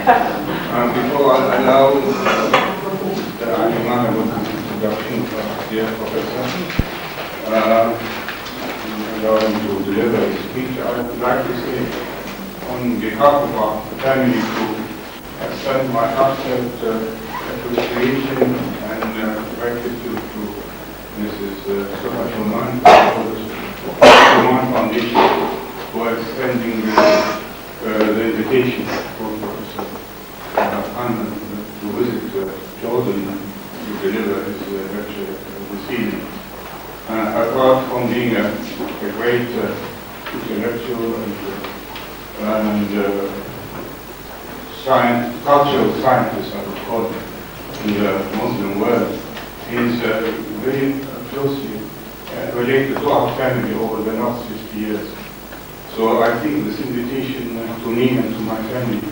Before I allow Mr. Halam with an introduction from dear Professor, allow him to deliver his speech, I would like to say, on behalf of our family, to extend my heartfelt appreciation and gratitude to Mrs. Talat Helman for the Helman Foundation for extending the invitation for Professor Halam to visit Jordan to deliver his lecture this evening. Apart from being a great intellectual and cultural scientist, I would call him, in the Muslim world, he is very closely related to our family over the last 50 years. So I think this invitation to me and to my family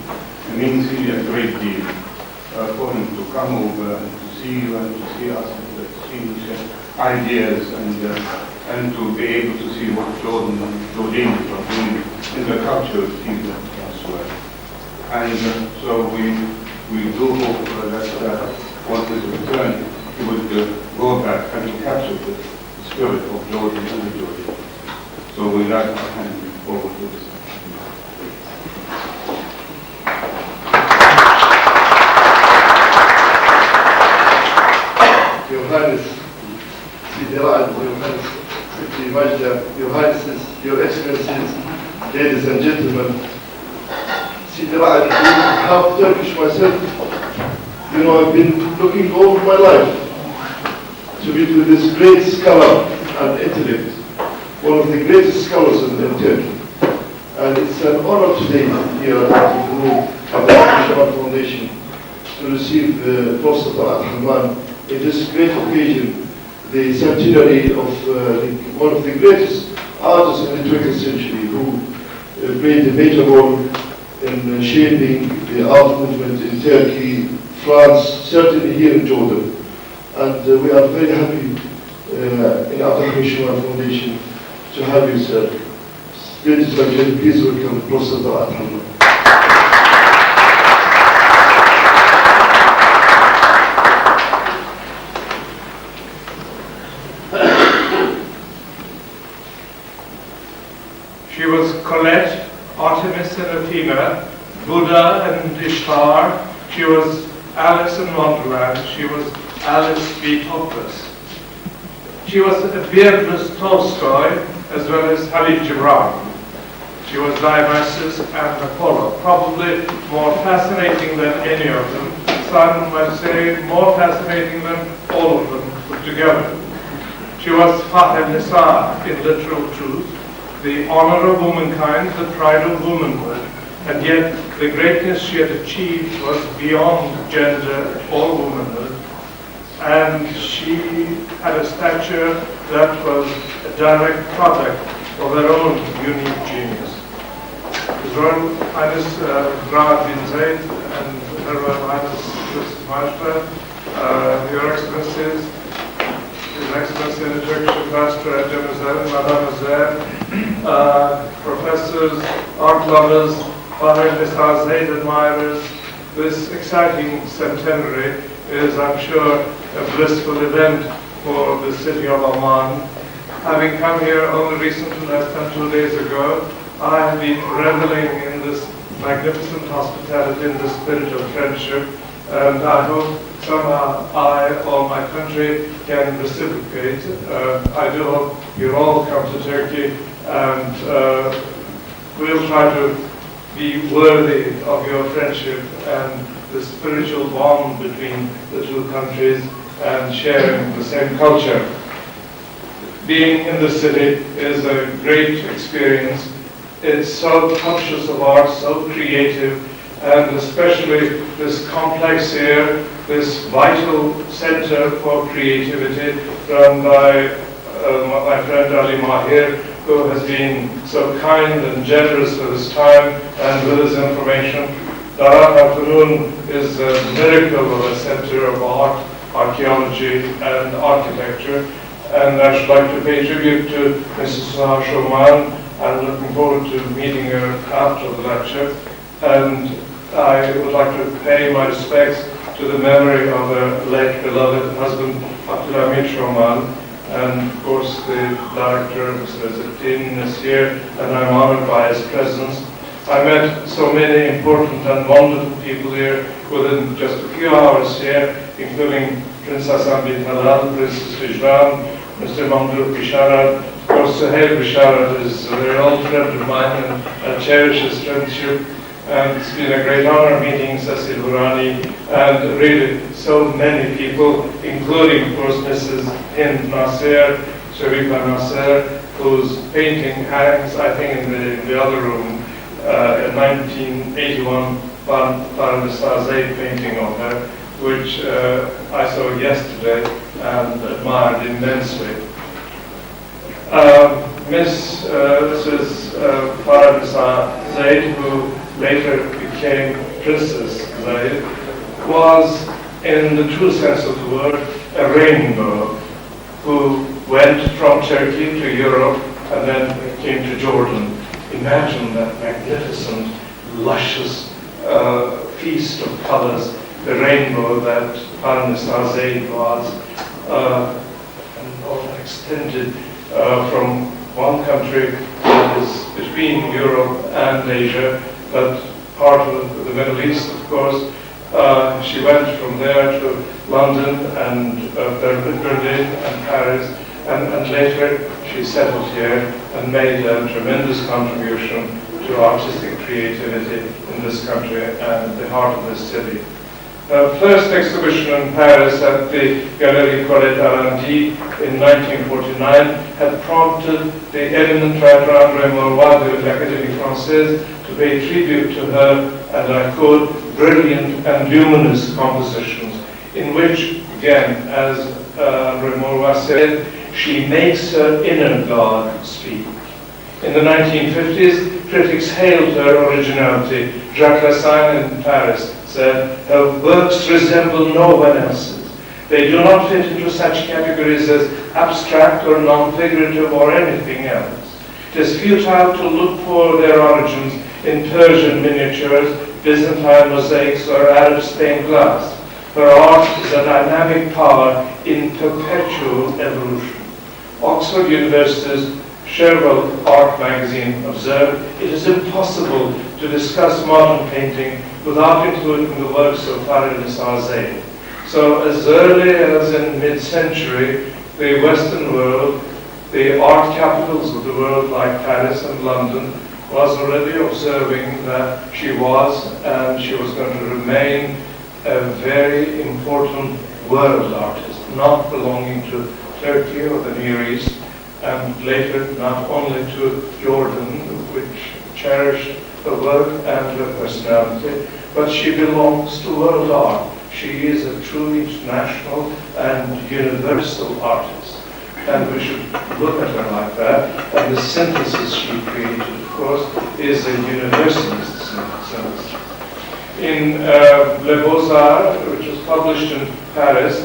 means really a great deal for him to come over and to see you and to see us and to exchange ideas and to be able to see what Jordan and Jordanians are doing in the cultural field as well. And so we do hope that once his return, he would go back and capture the spirit of Jordan and the Jordanians. So with that, I'll hand you forward to this. Your Highness, Sidi Ra'ad, Your Highness, Sidi Majda, Your Highnesses, Your Excellencies, ladies and gentlemen, Sidi Ra'ad, on behalf of Turkish myself, I've been looking all my life to meet with this great scholar and intellect, one of the greatest scholars in Turkey. And it's an honor today here at the room of the Turkish Foundation to receive Professor Talat Helman in this great occasion, the centenary of one of the greatest artists in the 20th century who played a major role in shaping the art movement in Turkey, France, certainly here in Jordan. And we are very happy in our Turkish Foundation to have you, sir. Ladies and gentlemen, please welcome Professor Talat Halam. She was Colette, Artemis and Athena, Buddha and Ishtar. She was Alice in Wonderland. She was Alice B. Topaz. She was a beardless Tolstoy as well as Khalil Gibran. She was Dionysus and Apollo, probably more fascinating than any of them. Some might say more fascinating than all of them put together. She was Fahrelnissa in literal truth, the honor of womankind, the pride of womanhood, and yet the greatness she had achieved was beyond gender or womanhood, and she had a stature that was a direct product of her own unique genius. His Royal Highness Talat bin Zeid and Her Royal Highness Majda, Your Excellencies, His Excellency the Turkish Ambassador Mademoiselle, professors, art lovers, Fahrelnissa Zeid admirers, this exciting centenary is, I'm sure, a blissful event for the city of Amman. Having come here only recently, less than 2 days ago, I have been reveling in this magnificent hospitality, in the spirit of friendship, and I hope somehow I or my country can reciprocate. I do hope you'll all come to Turkey, and we'll try to be worthy of your friendship and the spiritual bond between the two countries and sharing the same culture. Being in the city is a great experience. It's so conscious of art, so creative, and especially this complex here, this vital center for creativity run by my friend Ali Mahir, who has been so kind and generous with his time and with his information. Talat Halam is a miracle of a center of art, archaeology, and architecture. And I should like to pay tribute to Mrs. Helman. I'm looking forward to meeting her after the lecture. And I would like to pay my respects to the memory of her late beloved husband, Abdülhamid Shoman, and of course the director, Mr. Zettin, is here, and I'm honored by his presence. I met so many important and wonderful people here within just a few hours here, including Prince Hassan bin Talal, Princess Vijran, Mr. Mamdouh Bisharat. Of course, Suhail Bisharat is a very old friend of mine, and I cherish his friendship. And it's been a great honor meeting Cecil Burani and really so many people, including, of course, Mrs. Hind Nasser, Sharifa Nasser, whose painting hangs, I think, in the other room, a 1981 Fahrelnissa Zeid painting of her, which I saw yesterday and admired immensely. Mrs. Fahrelnissa Zeid, who later became Princess Zeid, was, in the true sense of the word, a rainbow who went from Turkey to Europe and then came to Jordan. Imagine that magnificent, luscious feast of colors, the rainbow that Fahrelnissa Zeid was, and all extended from one country that is between Europe and Asia, but part of the Middle East, of course. She went from there to London and Berlin and Paris, and later she settled here and made a tremendous contribution to artistic creativity in this country and the heart of this city. Her first exhibition in Paris at the Galerie Colette Arandi in 1949 had prompted the eminent writer André Maurois de l'Académie Française to pay tribute to her, and I quote, brilliant and luminous compositions, in which, again, as André Maurois said, she makes her inner God speak. In the 1950s, critics hailed her originality. Jacques Lassagne in Paris said, her works resemble no one else's. They do not fit into such categories as abstract or non-figurative or anything else. It is futile to look for their origins in Persian miniatures, Byzantine mosaics, or Arab stained glass. Her art is a dynamic power in perpetual evolution. Oxford University's Sherwood Art magazine observed, it is impossible to discuss modern painting without including the works of Fahrelnissa Zeid. So as early as in mid-century, the Western world, the art capitals of the world like Paris and London, was already observing that she was, and she was going to remain, a very important world artist, not belonging to Turkey or the Near East, and later not only to Jordan, which cherished her work and her personality, but she belongs to world art. She is a true international and universal artist. And we should look at her like that. And the synthesis she created, of course, is a universalist synthesis. In Les Beaux-Arts, which was published in Paris,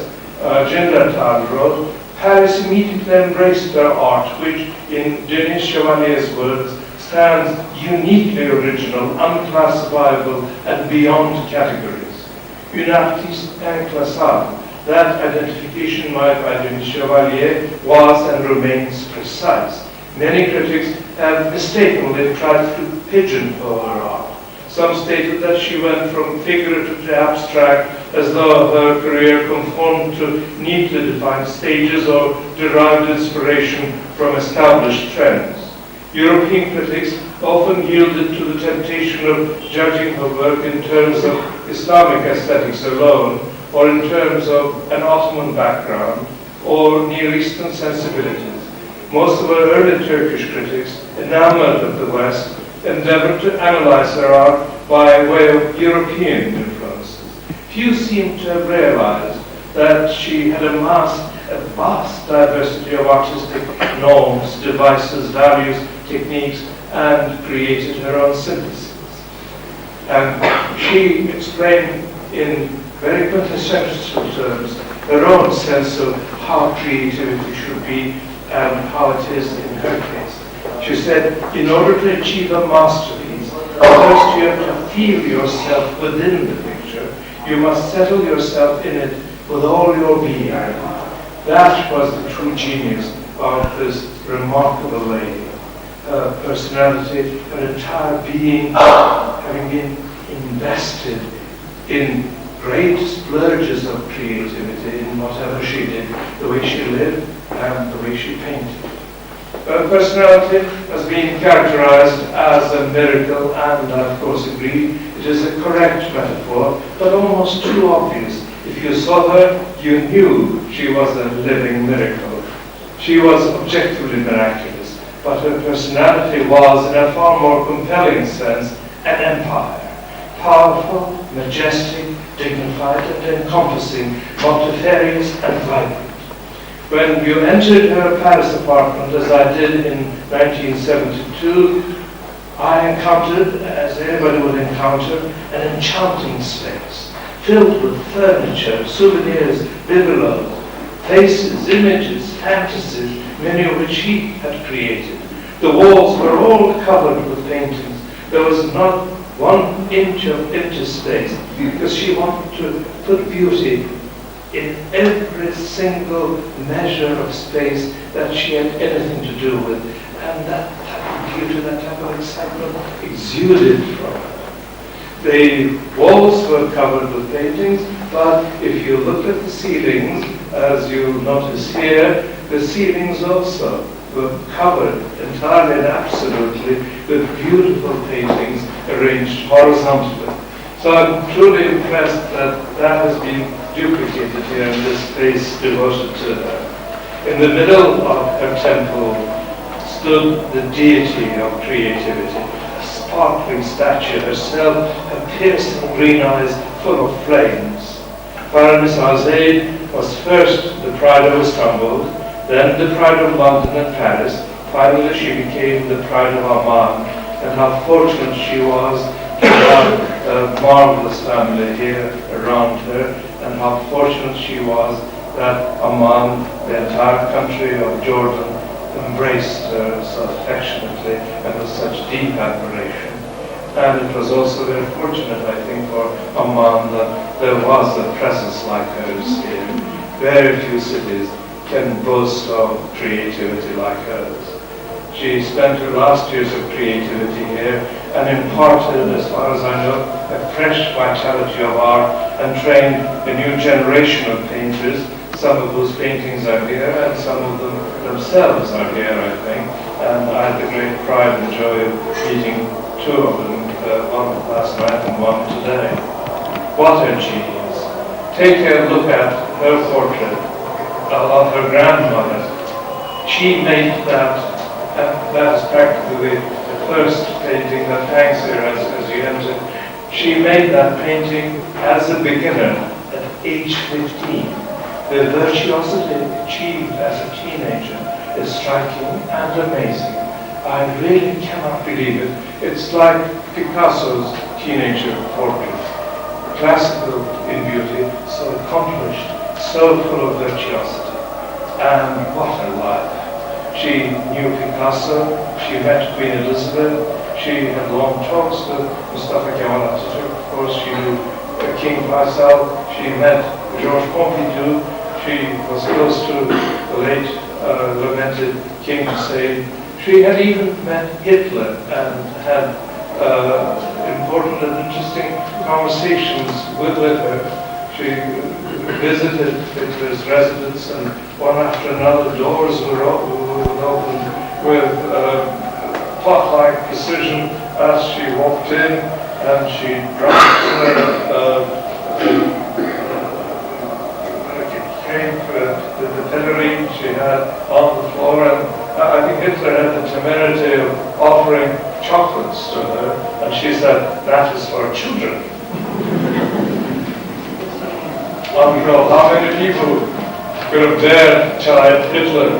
Jean Latal wrote, Paris immediately embraced her art, which, in Denis Chevalier's words, stands uniquely original, unclassifiable, and beyond categories. Une artiste inclassable. That identification made by Denis Chevalier was and remains precise. Many critics have mistakenly tried to pigeonhole her art. Some stated that she went from figurative to abstract, as though her career conformed to neatly defined stages or derived inspiration from established trends. European critics often yielded to the temptation of judging her work in terms of Islamic aesthetics alone, or in terms of an Ottoman background, or Near Eastern sensibilities. Most of our early Turkish critics, enamored of the West, endeavored to analyze her art by way of European influences. Few seem to have realized that she had amassed a vast diversity of artistic norms, devices, values, techniques, and created her own synthesis. And she explained in very quintessential terms her own sense of how creativity should be and how it is in her case. She said, in order to achieve a masterpiece, First you have to feel yourself within the picture. You must settle yourself in it with all your being. That was the true genius of this remarkable lady. Her personality, her entire being, having been invested in great splurges of creativity in whatever she did, the way she lived and the way she painted. Her personality has been characterized as a miracle, and I of course agree it is a correct metaphor, but almost too obvious. If you saw her, you knew she was a living miracle. She was objectively miraculous, but her personality was, in a far more compelling sense, an empire. Powerful, majestic, dignified and encompassing, multifarious and vibrant. When you entered her Paris apartment, as I did in 1972, I encountered, as anybody would encounter, an enchanting space, filled with furniture, souvenirs, bibelots, faces, images, fantasies, many of which she had created. The walls were all covered with paintings. There was not 1 inch of empty space, because she wanted to put beauty in every single measure of space that she had anything to do with. And that type of beauty, that type of excitement exuded from her. The walls were covered with paintings, but if you look at the ceilings, as you notice here, the ceilings also were covered entirely and absolutely with beautiful paintings arranged horizontally. So I'm truly impressed that that has been duplicated here in this space devoted to her. In the middle of her temple stood the deity of creativity, a sparkling statue herself, her piercing green eyes full of flames. Fahrelnissa Zeid was first the pride of Istanbul, then the pride of London and Paris. Finally she became the pride of Amman, and how fortunate she was to have a marvelous family here around her, and how fortunate she was that Amman, the entire country of Jordan, embraced her so affectionately and with such deep admiration. And it was also very fortunate, I think, for Amman that there was a presence like hers here. Very few cities can boast of creativity like hers. She spent her last years of creativity here and imparted, as far as I know, a fresh vitality of art and trained a new generation of painters, some of whose paintings are here and some of them themselves are here, I think. And I had the great pride and joy of meeting 2 of them, one last night and one today. What a genius. Take a look at her portrait of her grandmother. She made that. That is practically the first painting that hangs here as you enter. She made that painting as a beginner at age 15. The virtuosity achieved as a teenager is striking and amazing. I really cannot believe it. It's like Picasso's teenager portrait. Classical in beauty, so accomplished, so full of virtuosity. And what a life. She knew Picasso, she met Queen Elizabeth, she had long talks with Mustafa Kemal Atatürk, of course she knew King Faisal, she met Georges Pompidou, she was close to the late lamented King Hussein. She had even met Hitler and had important and interesting conversations with Hitler. She visited Hitler's residence, and one after another doors were opened with clock-like precision as she walked in, and she dropped the pillory she had on the floor, and I think Hitler had the temerity of offering chocolates to her, and she said, "That is for children." After all, how many people could have dared chide Hitler?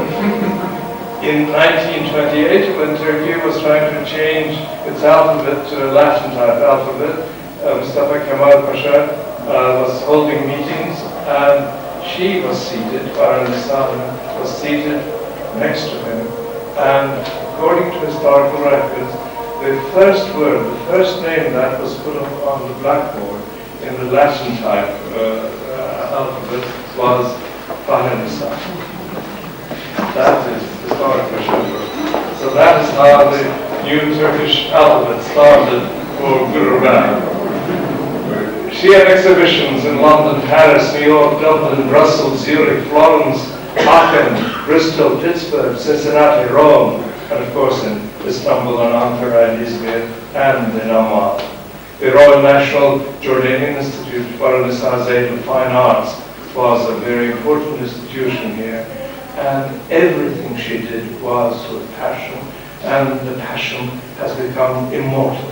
In 1928, when Turkey was trying to change its alphabet to a Latin-type alphabet, Mustafa Kemal Pasha was holding meetings, and she was seated, Fahrelnissa was seated next to him, and according to historical records, the first word, the first name that was put up on the blackboard in the Latin type alphabet was Fahrelnissa. That is historical sugar. So that is how the new Turkish alphabet started for good or bad. She had exhibitions in London, Paris, New York, Dublin, Brussels, Zurich, Florence, Aachen, Bristol, Pittsburgh, Cincinnati, Rome, and of course in Istanbul and Ankara and Izmir and in Amman. The Royal National Jordanian Institute Fahrelnissa Zeid of Fine Arts was a very important institution here, and everything she did was with passion, and the passion has become immortal.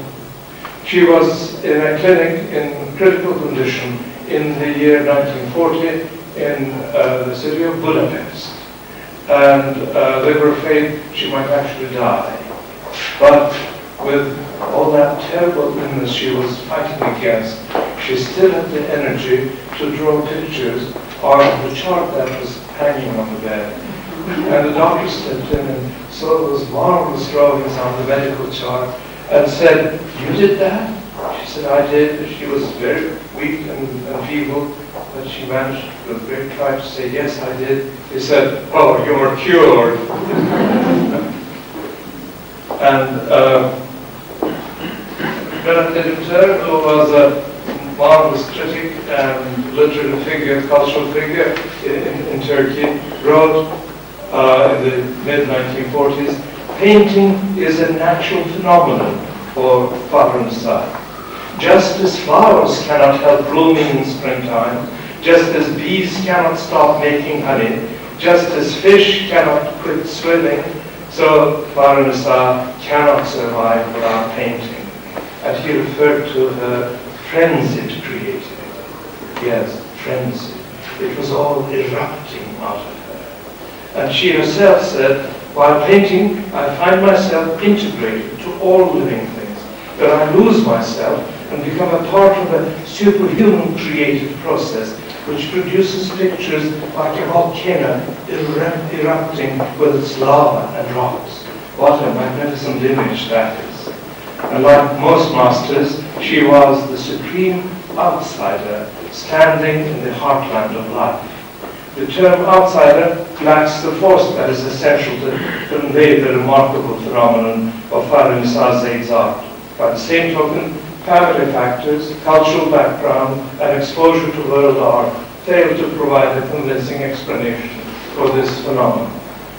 She was in a clinic in critical condition in the year 1940 in the city of Budapest, and they were afraid she might actually die. But with all that terrible illness she was fighting against, she still had the energy to draw pictures on the chart that was hanging on the bed. And the doctor stepped in and saw those marvelous drawings on the medical chart and said, "You did that?" She said, "I did." She was very weak and feeble, but she managed with great pride to say, "Yes, I did." He said, "Oh, you're cured." And Talat, who was a marvelous critic and literary figure, cultural figure in Turkey, wrote in the mid-1940s, "Painting is a natural phenomenon for Fahrelnissa. Just as flowers cannot help blooming in springtime, just as bees cannot stop making honey, just as fish cannot quit swimming, so Fahrelnissa cannot survive without painting." And he referred to her frenzied creativity. Yes, frenzied. It was all erupting out of her. And she herself said, "While painting, I find myself integrated to all living things, that I lose myself and become a part of a superhuman creative process which produces pictures like a volcano erupting with its lava and rocks." What a magnificent image that is. And like most masters, she was the supreme outsider standing in the heartland of life. The term outsider lacks the force that is essential to convey the remarkable phenomenon of Fahrelnissa Zeid's art. By the same token, family factors, cultural background, and exposure to world art fail to provide a convincing explanation for this phenomenon.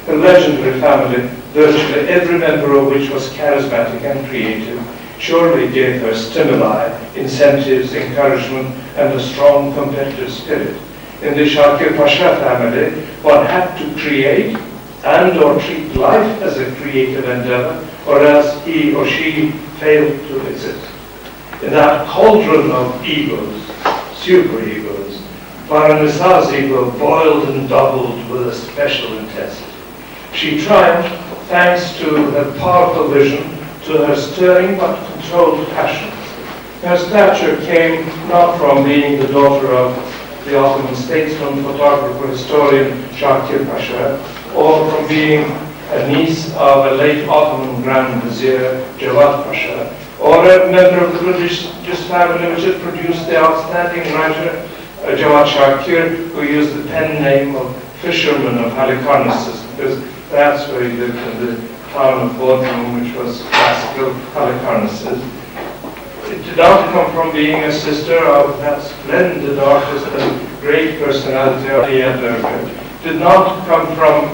A legendary family, virtually every member of which was charismatic and creative, surely gave her stimuli, incentives, encouragement, and a strong competitive spirit. In the Shakir Pasha family, one had to create and or treat life as a creative endeavor, or else he or she failed to exist. In that cauldron of egos, super-egos, Fahrelnissa's ego boiled and doubled with a special intensity. She triumphed thanks to her powerful vision, to her stirring but controlled passions. Her stature came not from being the daughter of the Ottoman statesman, photographer, historian Shakir Pasha, or from being a niece of a late Ottoman Grand Vizier, Javad Pasha, or a member of the British family which had produced the outstanding writer Javad Shakir, who used the pen name of fisherman of Halikarnassus, because that's where he lived, in the town of Bodrum, which was classical Halikarnassus. It did not come from being a sister of that splendid artist and great personality of It did not come from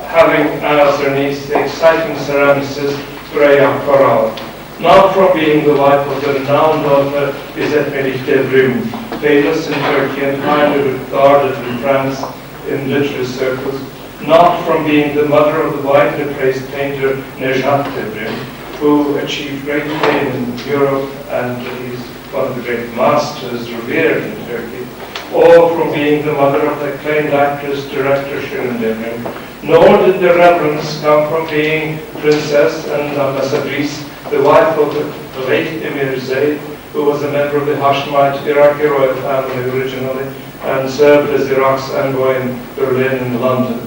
having as her niece the exciting ceramicist Freya Koral, not from being the wife of the renowned author Bizet Melih Devrim, famous in Turkey and highly regarded in France in literary circles, not from being the mother of the widely praised painter Nejat Devrim, who achieved great fame in Europe and he's one of the great masters revered in Turkey, or from being the mother of the acclaimed actress, director Shirin Devrim, nor did the reverence come from being princess and ambassadrice, the wife of the late Emir Zeid, who was a member of the Hashemite Iraqi royal family originally and served as Iraq's envoy in Berlin and London,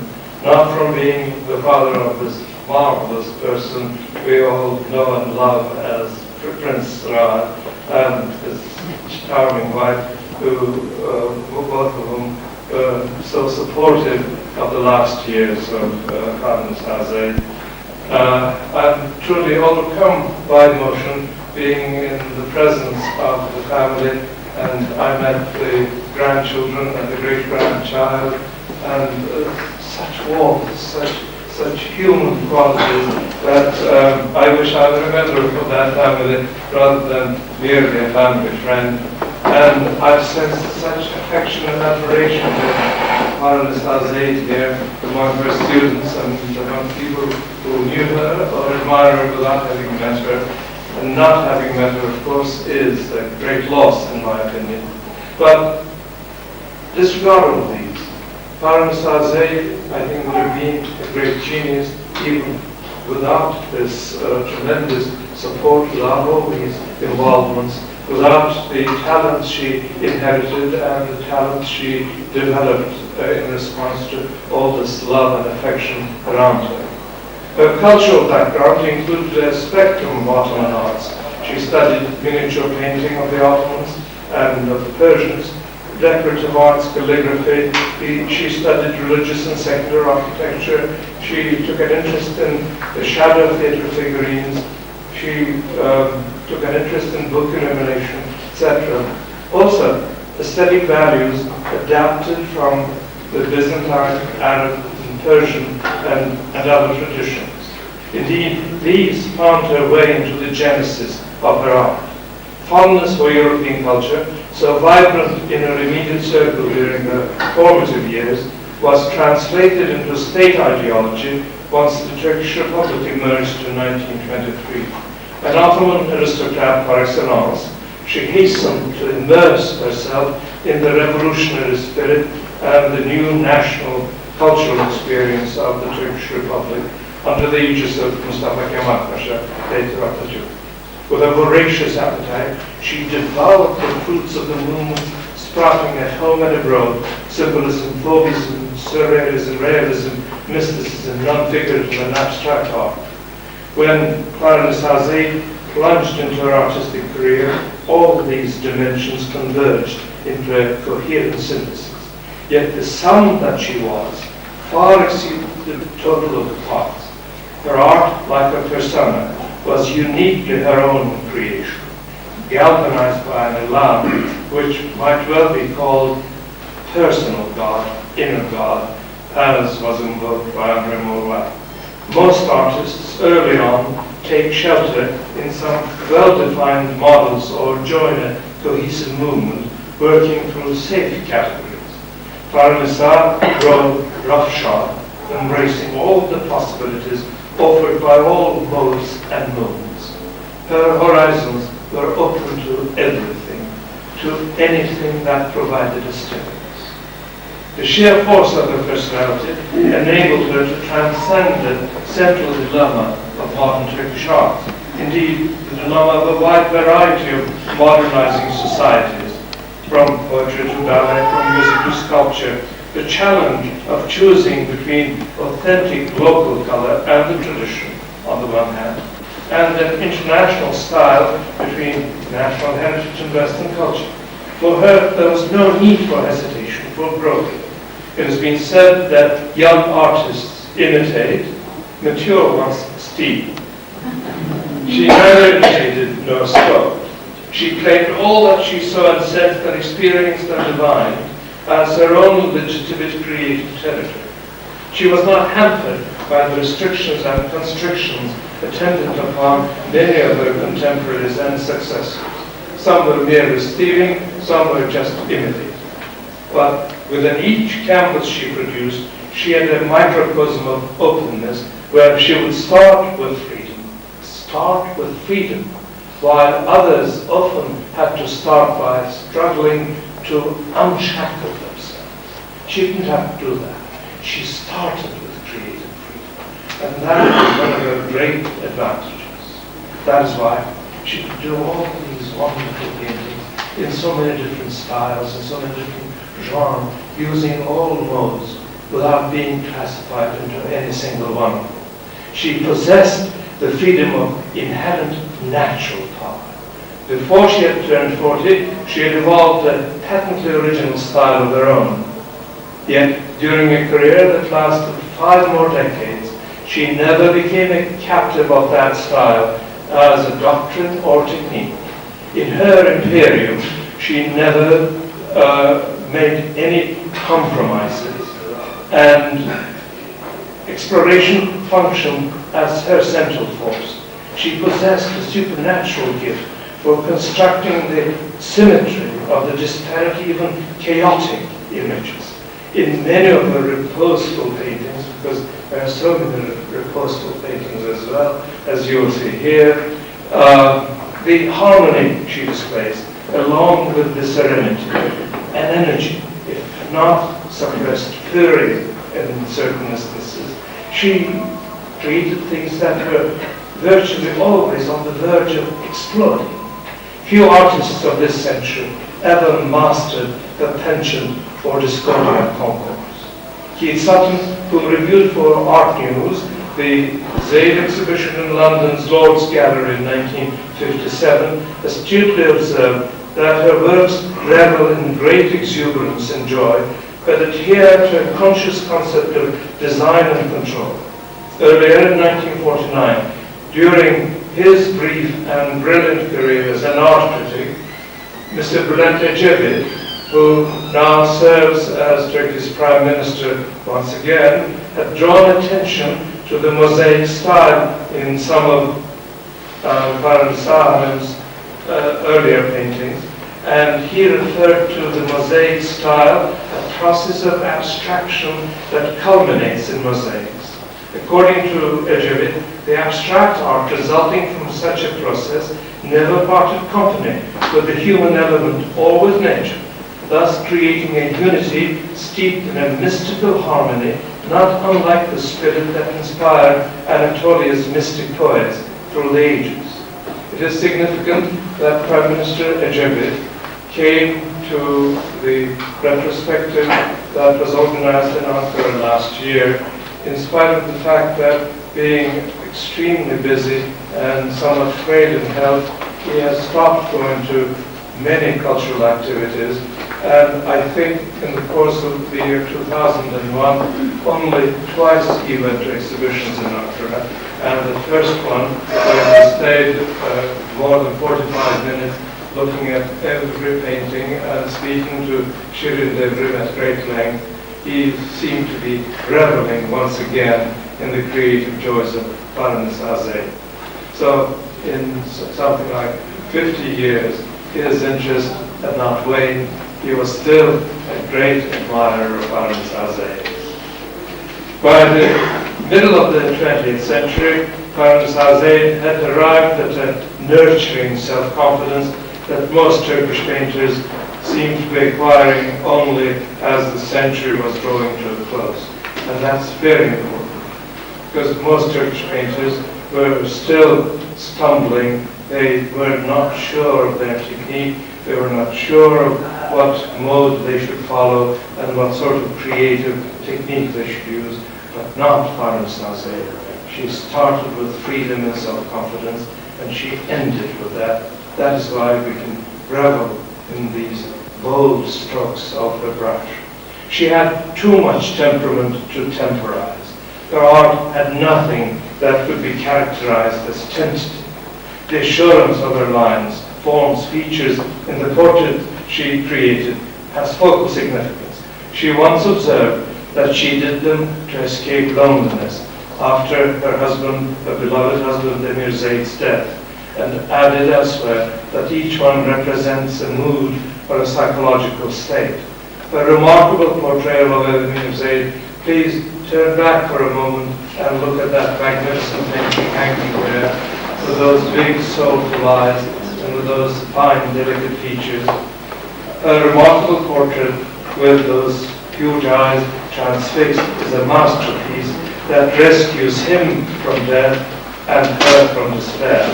not from being the father of this marvelous person we all know and love as Prince Raj and his charming wife, who both of them were so supportive of the last years of Fahrelnissa Zeid. I'm truly overcome by emotion being in the presence of the family, and I met the grandchildren and the great-grandchild, and such warmth, such human qualities that I wish I were a member of that family rather than merely a family friend. And I've sensed such affection and admiration for Fahrelnissa Zeid here among her students and among people who knew her or admire her without having met her. And not having met her, of course, is a great loss in my opinion. But disregard all of these. Fahrelnissa Zeid, I think, would have been a great genius even without this tremendous support, without all these involvements, without the talents she inherited and the talents she developed in response to all this love and affection around her. Her cultural background included a spectrum of Ottoman arts. She studied miniature painting of the Ottomans and of the Persians, decorative arts, calligraphy. She studied religious and secular architecture. She took an interest in the shadow theatre figurines. She took an interest in book illumination, etc. Also, aesthetic values adapted from the Byzantine, Arab, and Persian, and other traditions. Indeed, these found her way into the genesis of her art. Fondness for European culture, so vibrant in her immediate circle during her formative years, was translated into state ideology once the Turkish Republic emerged in 1923. An Ottoman aristocrat par excellence, she hastened to immerse herself in the revolutionary spirit and the new national cultural experience of the Turkish Republic under the aegis of Mustafa Kemal Pasha, later Atatürk. With a voracious appetite, she devoured the fruits of the movements sprouting at home and abroad: symbolism, Fauvism, surrealism, realism, mysticism, non-figurative and abstract art. When Fahrelnissa Zeid plunged into her artistic career, all these dimensions converged into a coherent synthesis. Yet the sum that she was far exceeded the total of the parts. Her art, like her persona, was uniquely her own creation, galvanized by an elan which might well be called personal God, inner God, as was invoked by André Maurois. Most artists early on take shelter in some well-defined models or join a cohesive movement working through safe categories. Fahrelnissa rode roughshod, embracing all the possibilities offered by all modes and movements. Her horizons were open to everything, to anything that provided a stimulus. The sheer force of her personality enabled her to transcend the central dilemma of modern Turkish art. Indeed, the dilemma of a wide variety of modernizing societies, from poetry to ballet, from music to sculpture, the challenge of choosing between authentic local color and the tradition on the one hand, and an international style between national heritage and Western culture. For her, there was no need for hesitation, for growth. It has been said that young artists imitate, mature ones steal. She neither imitated nor spoke. She claimed all that she saw and sensed and experienced and divined as her own legitimate creative territory. She was not hampered by the restrictions and constrictions attendant upon many of her contemporaries and successors. Some were merely stealing, some were just imitating. But within each canvas she produced, she had a microcosm of openness where she would start with freedom, while others often had to start by struggling to unshackle themselves. She didn't have to do that. She started with creative freedom. And that was one of her great advantages. That is why she could do all these wonderful paintings in so many different styles, in so many different genres, using all modes without being classified into any single one of them. She possessed the freedom of inherent natural power. Before she had turned 40, she had evolved a patently original style of her own. Yet, during a career that lasted 5 more decades, she never became a captive of that style as a doctrine or technique. In her imperium, she never made any compromises, and exploration functioned as her central force. She possessed a supernatural gift for constructing the symmetry of the disparate, even chaotic images. In many of her reposeful paintings, because there are so many reposeful paintings as well, as you will see here, the harmony she displays, along with the serenity, an energy, if not suppressed fury in certain instances. She created things that were virtually always on the verge of exploding. Few artists of this century ever mastered the penchant for discordia concourse. Keith Sutton, who reviewed for Art News the Zeid exhibition in London's Lord's Gallery in 1957, astutely observed that her works revel in great exuberance and joy, but adhere to a conscious concept of design and control. Earlier in 1949, during his brief and brilliant career as an art critic, Mr. Bülent Ecevit, who now serves as Turkish Prime Minister once again, had drawn attention to the mosaic style in some of Halem's earlier paintings, and he referred to the mosaic style, a process of abstraction that culminates in mosaics. According to Ecevit, the abstract art resulting from such a process never parted company with the human element or with nature, thus creating a unity steeped in a mystical harmony, not unlike the spirit that inspired Anatolia's mystic poets through the ages. It is significant that Prime Minister Ecevit came to the retrospective that was organized in Ankara last year, in spite of the fact that being extremely busy and somewhat frail in health, he has stopped going to many cultural activities, and I think in the course of the year 2001, only twice he went to exhibitions in Ankara, and the first one, when he stayed more than 45 minutes looking at every painting and speaking to Shirin Devrim at great length, he seemed to be reveling once again in the creative joys of Fahrelnissa Zeid. So in something like 50 years, his interest had not waned. He was still a great admirer of Fahrelnissa Zeid. By the middle of the 20th century, Fahrelnissa Zeid had arrived at a nurturing self-confidence that most Turkish painters seemed to be acquiring only as the century was drawing to a close. And that's very important, because most Turkish painters were still stumbling. They were not sure of their technique, they were not sure of what mode they should follow and what sort of creative technique they should use, but not Fahrelnissa Zeid. She started with freedom and self-confidence, and she ended with that. That is why we can revel in these bold strokes of her brush. She had too much temperament to temporize. Her art had nothing that could be characterized as tentative. The assurance of her lines, forms, features in the portrait she created has focal significance. She once observed that she did them to escape loneliness after her husband, her beloved husband, Emir Zeid's death, and added elsewhere that each one represents a mood or a psychological state. A remarkable portrayal of Emir Zeid. Please turn back for a moment and look at that magnificent painting hanging there, with those big soulful eyes and with those fine, delicate features. A remarkable portrait with those huge eyes transfixed is a masterpiece that rescues him from death and her from despair.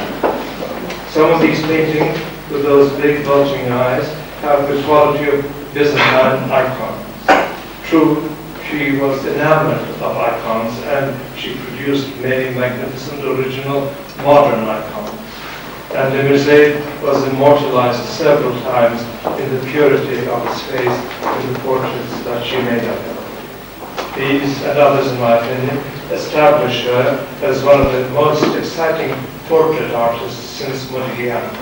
Some of these paintings with those big bulging eyes have the quality of Byzantine icons. True She was enamored of icons, and she produced many magnificent, original, modern icons. And Emir Zeid was immortalized several times in the purity of his face in the portraits that she made of him. These and others, in my opinion, establish her as one of the most exciting portrait artists since Modigliani.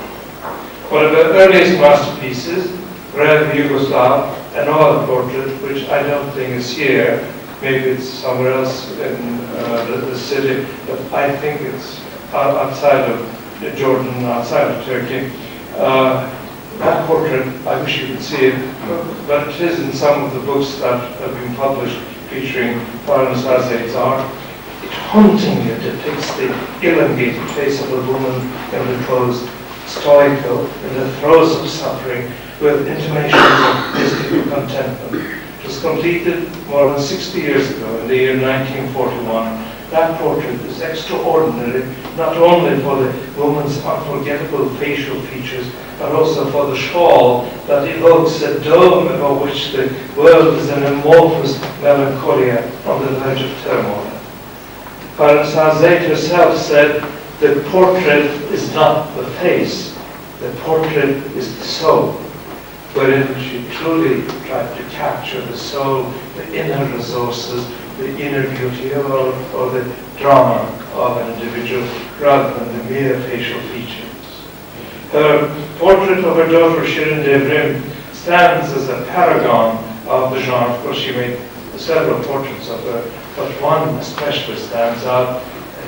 One of her earliest masterpieces, Rev Yugoslav, an oil portrait, which I don't think is here, maybe it's somewhere else in the city, but I think it's outside of Jordan, outside of Turkey. That portrait, I wish you could see it, but it is in some of the books that have been published featuring Fahrelnissa Zeid's art. It hauntingly depicts the elongated face of a woman in repose, stoical, in the throes of suffering, with intimations of mystical contentment. It was completed more than 60 years ago, in the year 1941. That portrait is extraordinary, not only for the woman's unforgettable facial features, but also for the shawl that evokes a dome over which the world is an amorphous melancholia on the verge of turmoil. Fahrelnissa Zeid herself said, the portrait is not the face, the portrait is the soul, wherein she truly tried to capture the soul, the inner resources, the inner beauty or the drama of an individual rather than the mere facial features. Her portrait of her daughter Shirin Devrim stands as a paragon of the genre. Of course, she made several portraits of her, but one especially stands out,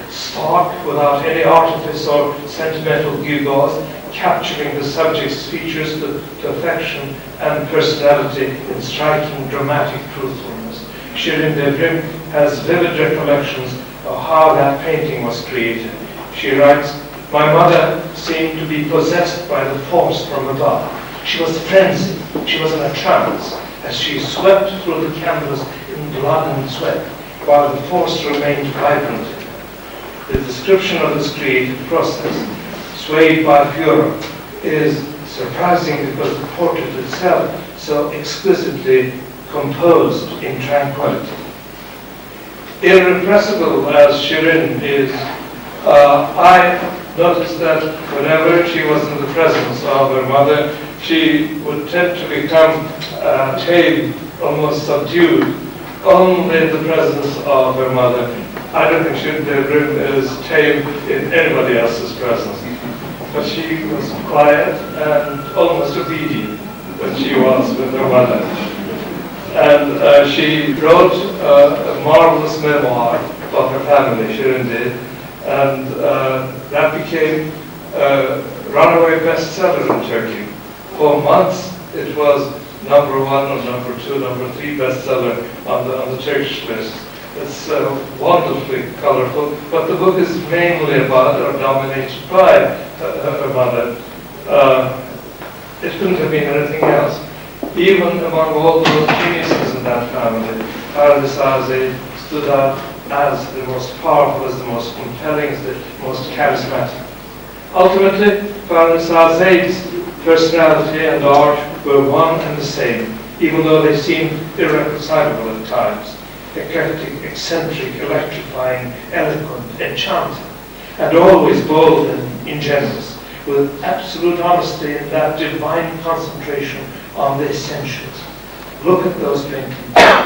stark, without any artifice or sentimental gewgaws, capturing the subject's features to perfection and personality in striking dramatic truthfulness. Shirin Devrim has vivid recollections of how that painting was created. She writes, "My mother seemed to be possessed by the force from above. She was frenzied, she was in a trance, as she swept through the canvas in blood and sweat, while the force remained vibrant in her." The description of this creative process, swayed by furor, is surprising because the portrait itself so exquisitely composed in tranquility. Irrepressible as Shirin is, I noticed that whenever she was in the presence of her mother, she would tend to become tame, almost subdued, only in the presence of her mother. I don't think Shirin Devrim is tame in anybody else's presence, but she was quiet and almost obedient when she was with her mother. And she wrote a marvelous memoir of her family, Shirin did, and that became a runaway bestseller in Turkey. For months it was number 1 or number 2, number 3 bestseller on the Turkish list. It's wonderfully colorful, but the book is mainly about or dominated by her mother. It couldn't have been anything else. Even among all the geniuses in that family, Fahrelnissa Zeid stood out as the most powerful, as the most compelling, as the most charismatic. Ultimately, Fahrelnissa Zeid's personality and art were one and the same, even though they seemed irreconcilable at times. Eclectic, eccentric, electrifying, eloquent, enchanting, and always bold and ingenuous, with absolute honesty in that divine concentration on the essentials. Look at those paintings.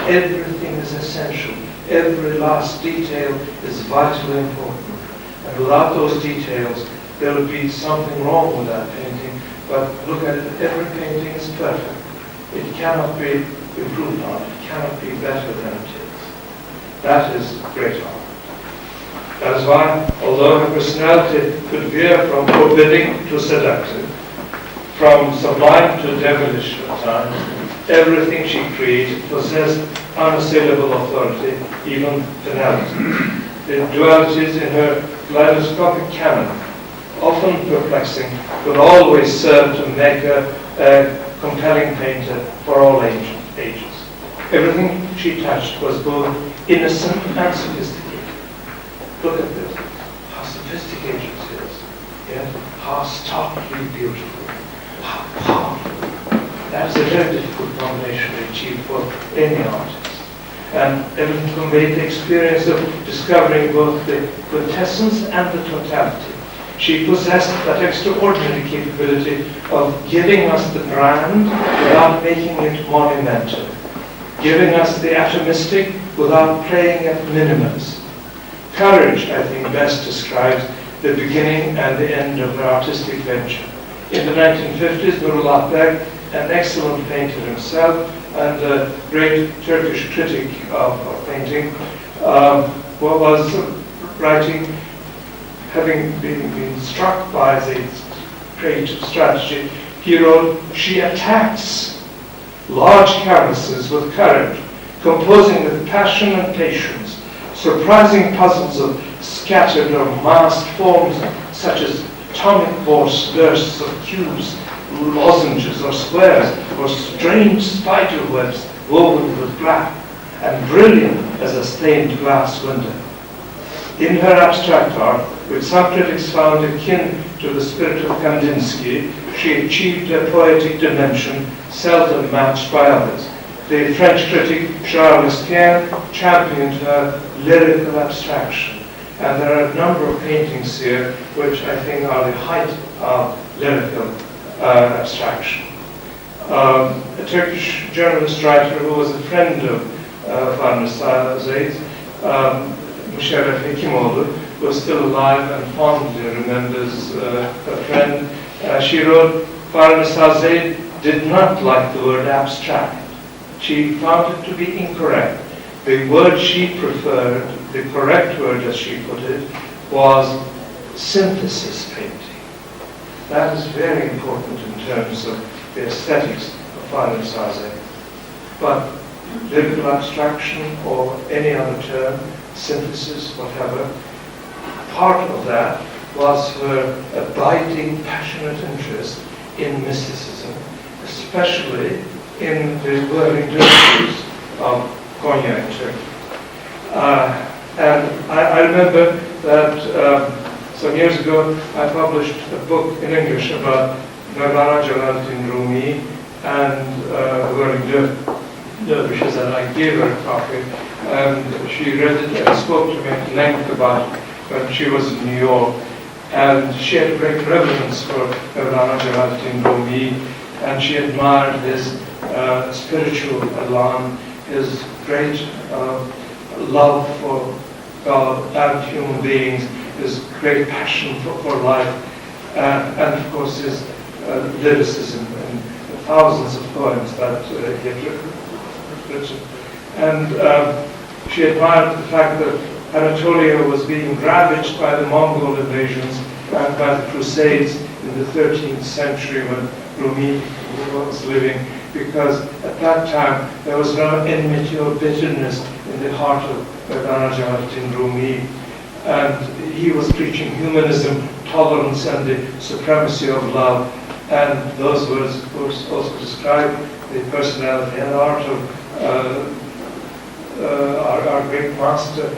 Everything is essential. Every last detail is vitally important. And without those details, there would be something wrong with that painting. But look at it, every painting is perfect. It cannot be improved on. It cannot be better than it is. That is great art. That is why, although her personality could veer from forbidding to seductive, from sublime to devilish at times, everything she created possessed unassailable authority, even finality. The dualities in her kaleidoscopic canon, often perplexing, would always serve to make her a compelling painter for all ages. Everything she touched was both innocent and sophisticated. Look at this, how sophisticated it is, yes? How starkly beautiful, how powerful. That is a very difficult combination to achieve for any artist. and conveyed the experience of discovering both the quintessence and the totality. She possessed that extraordinary capability of giving us the grand without making it monumental, giving us the atomistic without playing at minimas. Courage, I think, best describes the beginning and the end of her artistic venture. In the 1950s, Nurullah Beg, an excellent painter himself and a great Turkish critic of painting, was writing, having been struck by Zeid's creative strategy, he wrote, "She attacks large canvases with courage, composing with passion and patience, surprising puzzles of scattered or massed forms such as atomic bursts of cubes, lozenges or squares, or strange spider webs woven with black, and brilliant as a stained glass window." In her abstract art, which some critics found akin to the spirit of Kandinsky, she achieved a poetic dimension seldom matched by others. The French critic Charles Quien championed her lyrical abstraction, and there are a number of paintings here which I think are the height of lyrical abstraction. A Turkish journalist writer who was a friend of Fahrelnissa Zeid, Musharraf Hekimoğlu, was still alive and fondly remembers her friend. She wrote, "Fahrelnissa Zeid did not like the word abstract. She found it to be incorrect. The word she preferred, the correct word as she put it, was synthesis painting." That is very important in terms of the aesthetics of Fahrelnissa Zeid. But lyrical abstraction or any other term, synthesis, whatever, part of that was her abiding, passionate interest in mysticism, especially in the whirling dervishes of Konya in Turkey. And I remember that some years ago I published a book in English about Mevlana Celaleddin Rumi and the whirling dervishes, and I gave her a copy, and she read it and spoke to me at length about it when she was in New York. And she had great reverence for Mevlana Celaleddin Rumi, and she admired his spiritual elan, his great love for God and human beings, his great passion for life, and of course his lyricism and thousands of poems that he had written. And she admired the fact that Anatolia was being ravaged by the Mongol invasions and by the Crusades in the 13th century when Rumi was living, because at that time there was no enmity or bitterness in the heart of Mevlana Celaleddin Rumi, and he was preaching humanism, tolerance, and the supremacy of love. And those words, of course, also describe the personality and art of our great master.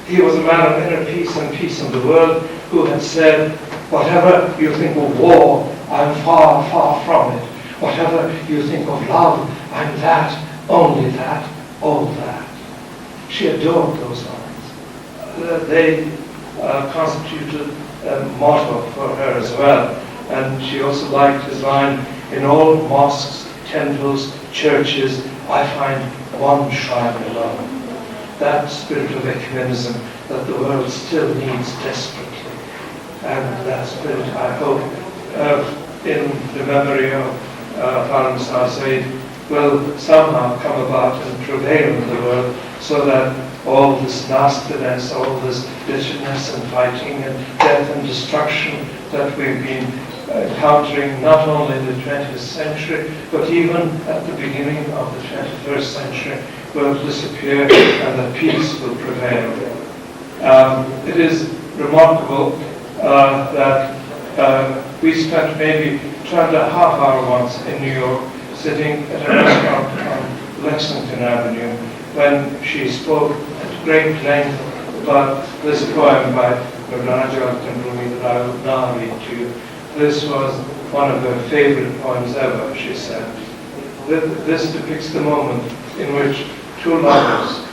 He was a man of inner peace and peace in the world, who had said, "Whatever you think of war, I'm far, far from it. Whatever you think of love, I'm that, only that, all that." She adored those lines. They constituted a motto for her as well. And she also liked his line, "In all mosques, temples, churches, I find one shrine alone." That spirit of ecumenism that the world still needs desperately. And that spirit, I hope, in the memory of Fahrelnissa Zeid, will somehow come about and prevail in the world, so that all this nastiness, all this bitterness and fighting and death and destruction that we've been encountering not only in the 20th century, but even at the beginning of the 21st century, will disappear and that peace will prevail. It is remarkable that we spent maybe 2.5 hours once in New York sitting at a restaurant on Lexington Avenue when she spoke at great length about this poem by Mevlana Celaleddin Rumi that I will now read to you. This was one of her favorite poems ever, she said. This depicts the moment in which two lovers,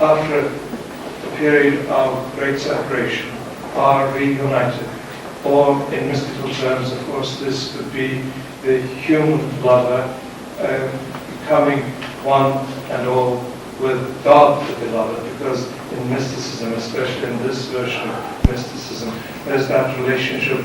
after a period of great separation, are reunited. Or, in mystical terms, of course, this would be the human lover becoming one and all with God the beloved, because in mysticism, especially in this version of mysticism, there's that relationship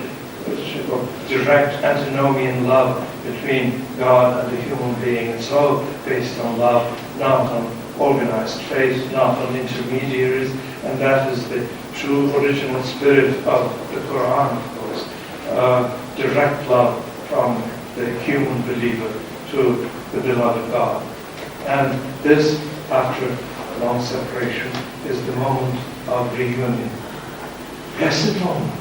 of direct antinomian love between God and the human being. It's all based on love, not on organized faith, not on intermediaries, and that is the true original spirit of the Quran, of course. Direct love from the human believer to the beloved God. And this, after a long separation, is the moment of reunion. Blessed moment.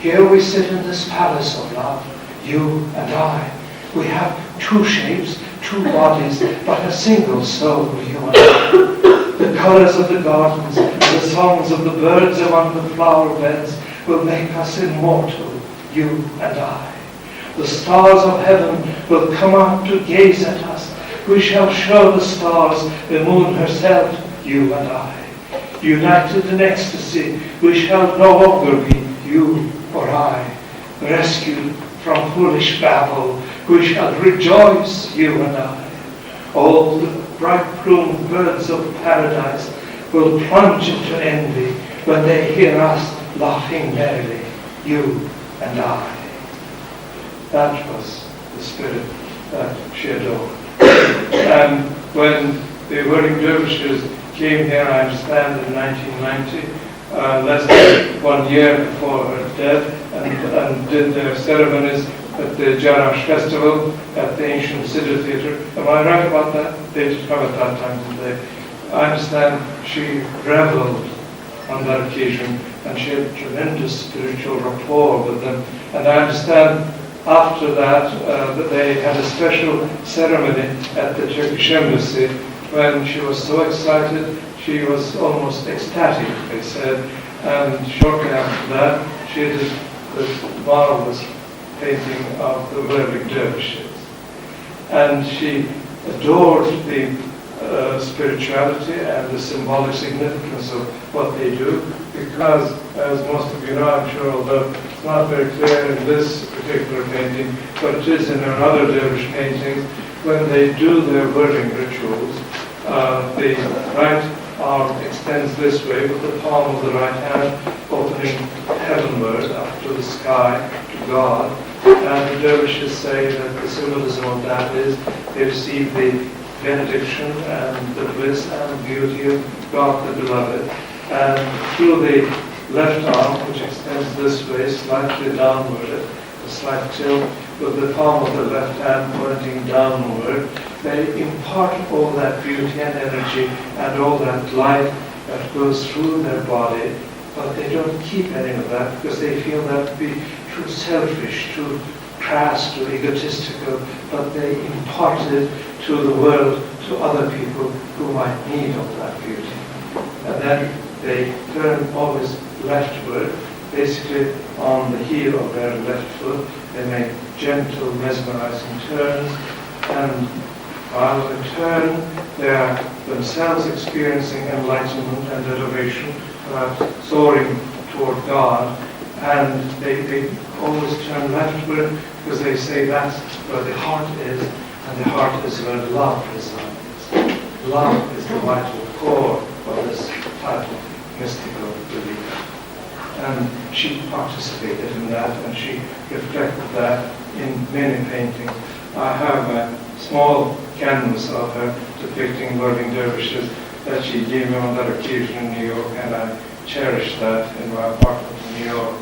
Here we sit in this palace of love, you and I. We have two shapes, two bodies, but a single soul, you and I. The colors of the gardens, the songs of the birds among the flower beds will make us immortal, you and I. The stars of heaven will come out to gaze at us. We shall show the stars, the moon herself, you and I. United in ecstasy, we shall no longer be you or I. Rescued from foolish babble, we shall rejoice, you and I. All the bright-plumed birds of paradise will plunge into envy when they hear us laughing merrily, you and I. That was the spirit that she adored. And when the whirling dervishes came here, I understand, in 1990, less than 1 year before her death, and did their ceremonies at the Jarash Festival at the ancient Sidr Theatre. Am I right about that? They did come at that time, didn't they? I understand she reveled on that occasion, and she had tremendous spiritual rapport with them. And I understand after that, that they had a special ceremony at the Turkish embassy when she was so excited, she was almost ecstatic, they said. And shortly after that, she did this marvelous painting of the whirling dervishes. And she adored the spirituality and the symbolic significance of what they do, because, as most of you know, I'm sure, although it's not very clear in this particular painting, but it is in her other dervish paintings, when they do their whirling rituals, the right arm extends this way with the palm of the right hand opening heavenward up to the sky, to God. And the dervishes say that the symbolism of that is they receive the benediction and the bliss and beauty of God the Beloved. And through the left arm, which extends this way, slightly downward, a slight tilt, with the palm of the left hand pointing downward, they impart all that beauty and energy and all that light that goes through their body, but they don't keep any of that because they feel that to be too selfish, too crass, too egotistical, but they impart it to the world, to other people who might need all that beauty. And then they turn always leftward, basically on the heel of their left foot. They make gentle, mesmerizing turns, and while they turn, they are themselves experiencing enlightenment and elevation, soaring toward God, and they always turn leftward because they say that's where the heart is, and the heart is where love resides. Love is the vital core of this type of mystical belief. And she participated in that, and she reflected that in many paintings. I have a small canvas of her depicting whirling dervishes that she gave me on that occasion in New York, and I cherish that in my apartment in New York.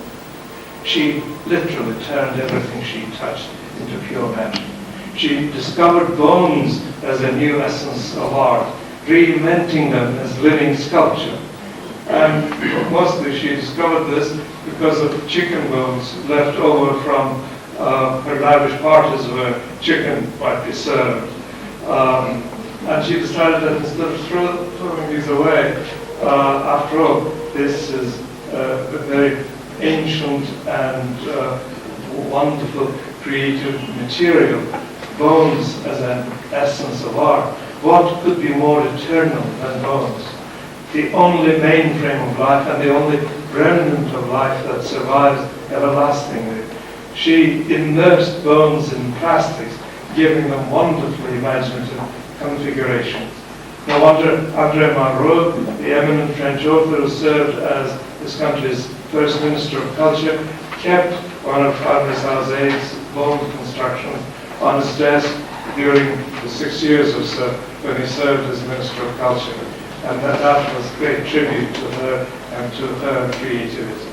She literally turned everything she touched into pure magic. She discovered bones as a new essence of art, reinventing them as living sculpture. And mostly she discovered this because of chicken bones left over from her lavish parties where chicken might be served. And she decided that instead of throwing these away, after all, this is a very ancient and wonderful creative material. Bones as an essence of art. what could be more eternal than bones? The only mainframe of life and the only remnant of life that survives everlastingly. She immersed bones in plastics, giving them wonderfully imaginative configurations. No wonder André Malraux, the eminent French author who served as this country's first Minister of Culture, kept one of Fahrelnissa Zeid's bone constructions on his desk during the 6 years or so when he served as Minister of Culture. And that was great tribute to her and to her creativity.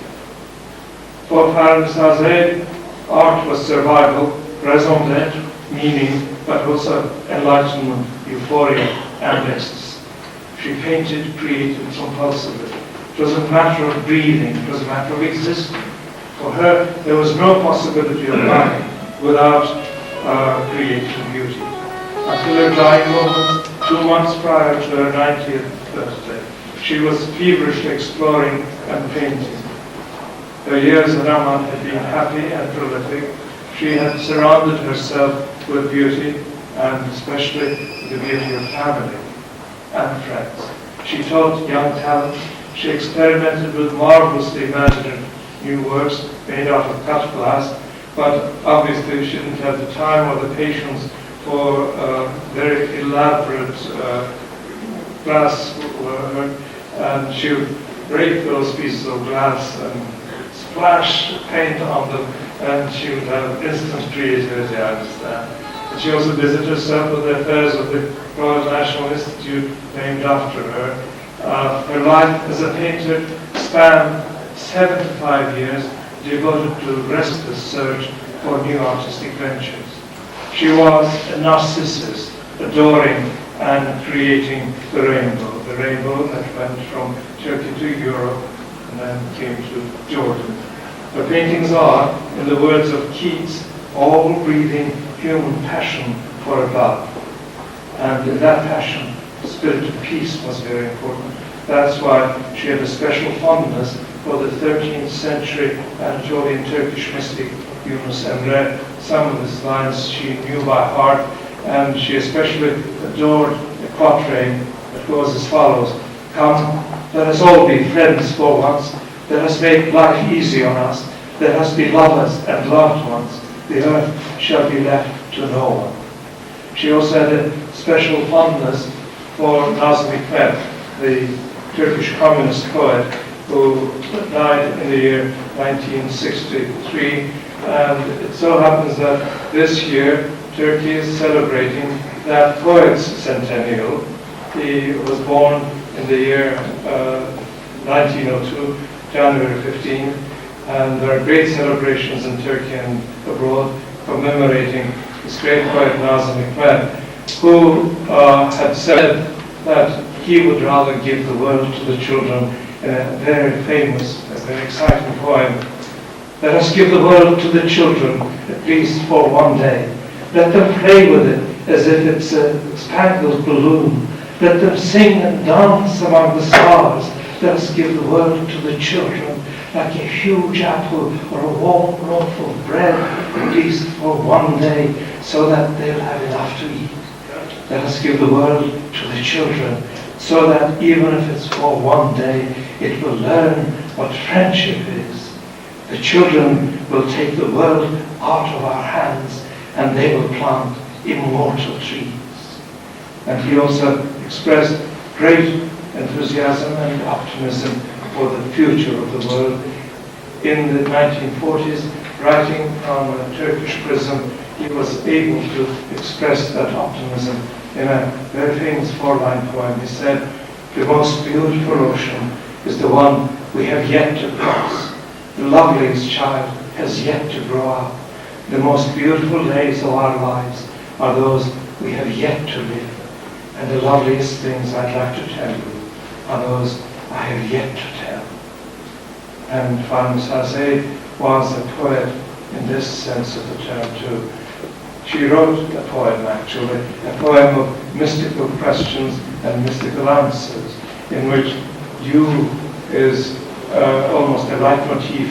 For Fahrelnissa Zeid, art was survival, raison d'être, meaning, but also enlightenment, euphoria, and ecstasy. She painted, created compulsively. It was a matter of breathing, it was a matter of existence. For her, there was no possibility of life without creating beauty. Until her dying moment, 2 months prior to her 90th birthday, she was feverishly exploring and painting. Her years in Amman had been happy and prolific. She had surrounded herself with beauty, and especially the beauty of family and friends. She taught young talent. She experimented with marvelously imaginative new works made out of cut glass, but obviously she didn't have the time or the patience for very elaborate glass work, and she would break those pieces of glass and splash paint on them, and she would have instant creativity, I understand. She also busied herself with the affairs of the Royal National Institute named after her. Her life as a painter spanned 75 years devoted to restless search for new artistic ventures. She was a narcissus, adoring and creating the rainbow that went from Turkey to Europe and then came to Jordan. Her paintings are, in the words of Keats, all breathing human passion for love. And in that passion, the spirit of peace was very important. That's why she had a special fondness for the 13th century Anatolian Turkish mystic Yunus Emre. Some of his lines she knew by heart, and she especially adored a quatrain that goes as follows: "Come, let us all be friends for once. Let us make life easy on us. Let us be lovers and loved ones. The earth shall be left to no one." She also had a special fondness for Nazım Hikmet, the Turkish communist poet who died in the year 1963. And it so happens that this year Turkey is celebrating that poet's centennial. He was born in the year 1902, January 15, and there are great celebrations in Turkey and abroad commemorating this great poet Nazım Hikmet, who had said that he would rather give the world to the children in a very famous, a very exciting poem. Let us give the world to the children, at least for one day. Let them play with it as if it's a spangled balloon. Let them sing and dance among the stars. Let us give the world to the children like a huge apple or a warm loaf of bread, at least for one day, so that they'll have enough to eat. Let us give the world to the children, so that even if it's for one day, it will learn what friendship is. The children will take the world out of our hands, and they will plant immortal trees. And he also expressed great enthusiasm and optimism for the future of the world. In the 1940s, writing from a Turkish prison, he was able to express that optimism in a very famous 4-line poem. He said, "The most beautiful ocean is the one we have yet to cross. The loveliest child has yet to grow up. The most beautiful days of our lives are those we have yet to live. And the loveliest things I'd like to tell you are those I have yet to tell." And Fahrelnissa Zeid was a poet in this sense of the term too. She wrote a poem, actually, a poem of mystical questions and mystical answers, in which you is almost a leitmotif.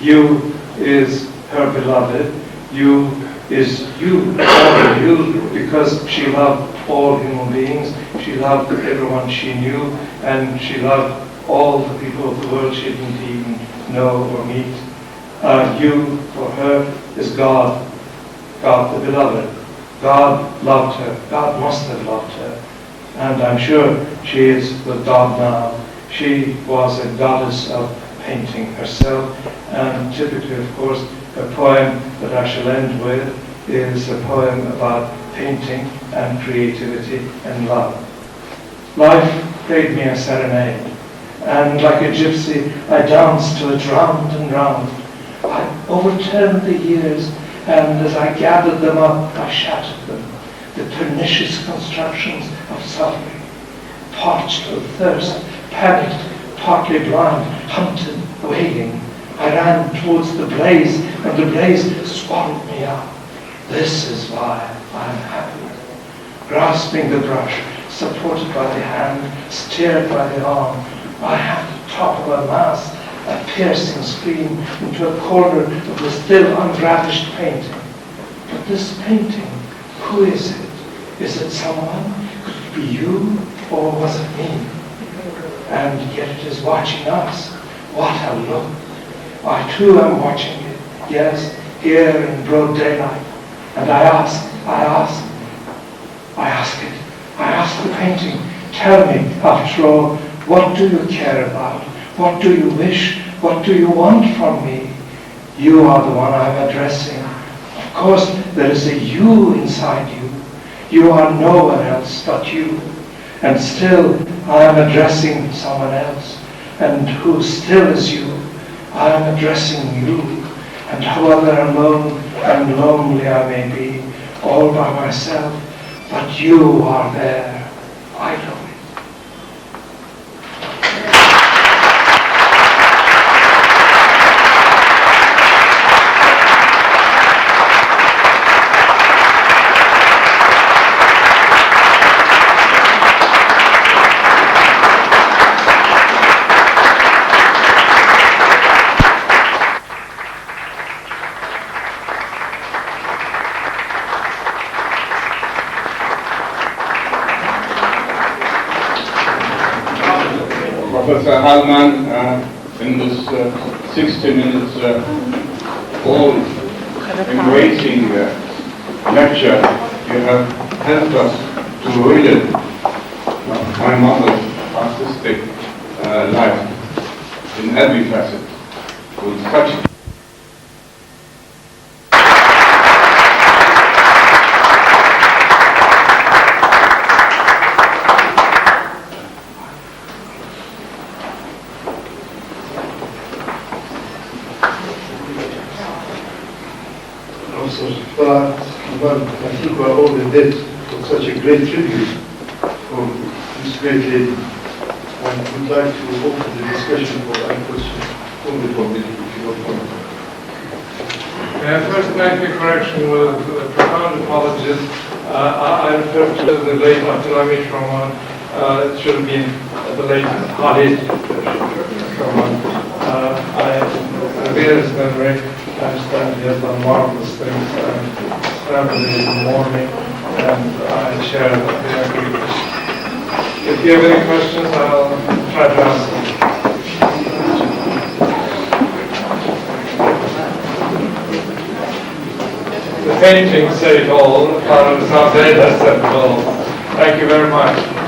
You is her beloved. You is you, all of you, because she loved all human beings. She loved everyone she knew, and she loved all the people of the world she didn't even know or meet. You, for her, is God, God the beloved. God loved her. God must have loved her. And I'm sure she is with God now. She was a goddess of painting herself. And typically, of course, a poem that I shall end with is a poem about painting and creativity and love. Life played me a serenade, and like a gypsy, I danced to it round and round. I overturned the years, and as I gathered them up, I shattered them. The pernicious constructions of suffering, parched with thirst, panicked, partly blind, hunted, waiting. I ran towards the blaze, and the blaze swallowed me up. This is why I'm happy. Grasping the brush, supported by the hand, steered by the arm, I had the top of a mass, a piercing scream into a corner of the still unravished painting. But this painting, who is it? Is it someone? Could it be you, or was it me? And yet it is watching us. What a look! I too am watching it, yes, here in broad daylight. And I ask the painting, tell me, after all, what do you care about? What do you wish? What do you want from me? You are the one I'm addressing. Of course, there is a you inside you. You are no one else but you. And still, I am addressing someone else. And who still is you? I am addressing you. And however alone and lonely I may be, all by myself, but you are there. I know it. Professor Helman, in this 60 minutes all embracing lecture, you have helped us to relive my mother's artistic life in every facet with such Talat Helman, I think we are all in debt for such a great tribute from this great lady. And we'd like to open the discussion for any questions from the public, if you don't mind. First, make a correction with profound apologies. I referred to the late Abdülhamid Roman. It should have been the late Halid Roman. I revere his memory. I understand he has done marvelous things and family in the morning, and I share their grief. If you have any questions, I'll try to answer them. The painting said it all, Halam Zeid has said it all. Thank you very much.